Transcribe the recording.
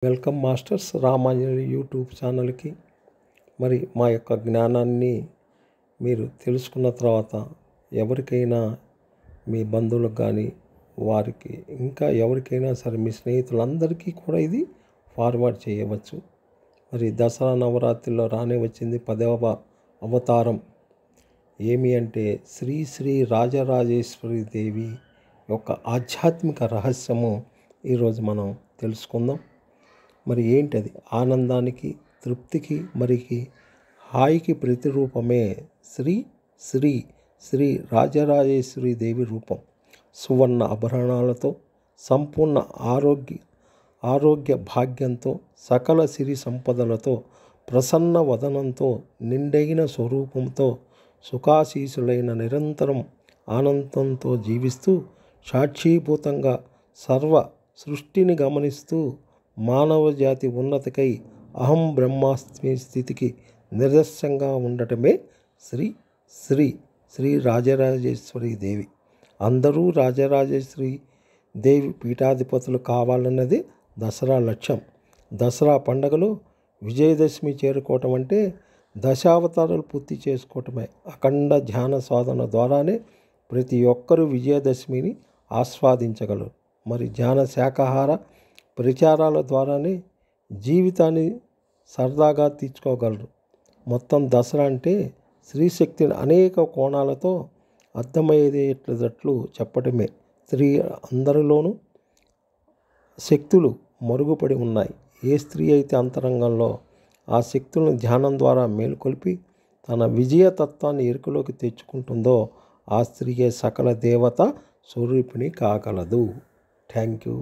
Welcome masters Ramanjali YouTube ఛానల్కి. మరి మా యొక్క జ్ఞానాన్ని మీరు తెలుసుకున్న తర్వాత ఎవరికైనా మీ బంధువులకు కానీ వారికి ఇంకా ఎవరికైనా సరే మీ స్నేహితులందరికీ కూడా ఇది ఫార్వర్డ్ చేయవచ్చు. మరి దసరా నవరాత్రిలో రానే వచ్చింది 10వ అవతారం. ఏమి అంటే శ్రీ శ్రీ రాజరాజేశ్వరి దేవి యొక్క ఆధ్యాత్మిక రహస్యము ఈరోజు మనం తెలుసుకుందాం. మరి ఏంటది? ఆనందానికి, తృప్తికి, మరికి హాయికి ప్రతిరూపమే శ్రీ శ్రీ శ్రీ రాజరాజేశ్వరి దేవి రూపం. సువర్ణ ఆభరణాలతో, సంపూర్ణ ఆరోగ్య భాగ్యంతో, సకల సిరి సంపదలతో, ప్రసన్న వదనంతో, నిండైన స్వరూపంతో, సుఖాశీసులైన నిరంతరం ఆనందంతో జీవిస్తూ, సాక్షీభూతంగా సర్వ సృష్టిని గమనిస్తూ, మానవ జాతి ఉన్నతికై అహం బ్రహ్మాస్మి స్థితికి నిదర్శనంగా ఉండటమే శ్రీ శ్రీ శ్రీ రాజరాజేశ్వరి దేవి. అందరూ రాజరాజేశ్వరి దేవి పీఠాధిపతులు కావాలన్నది దసరా లక్ష్యం. దసరా పండుగలో విజయదశమి చేరుకోవటం అంటే దశావతారాలు పూర్తి చేసుకోవటమే. అఖండ ధ్యాన సాధన ద్వారానే ప్రతి ఒక్కరూ విజయదశమిని ఆస్వాదించగలరు. మరి ధ్యాన శాకాహార ప్రచారాల ద్వారానే జీవితాన్ని సరదాగా తీర్చుకోగలరు. మొత్తం దసరా అంటే స్త్రీశక్తిని అనేక కోణాలతో అర్థమయ్యేటట్లు చెప్పటమే. స్త్రీ అందరిలోనూ శక్తులు మరుగుపడి ఉన్నాయి. ఏ స్త్రీ అయితే అంతరంగంలో ఆ శక్తులను ధ్యానం ద్వారా మేలుకొల్పి తన విజయతత్వాన్ని ఎరుకలోకి తెచ్చుకుంటుందో ఆ స్త్రీయే సకల దేవత స్వరూపిణి కాగలదు. Thank you.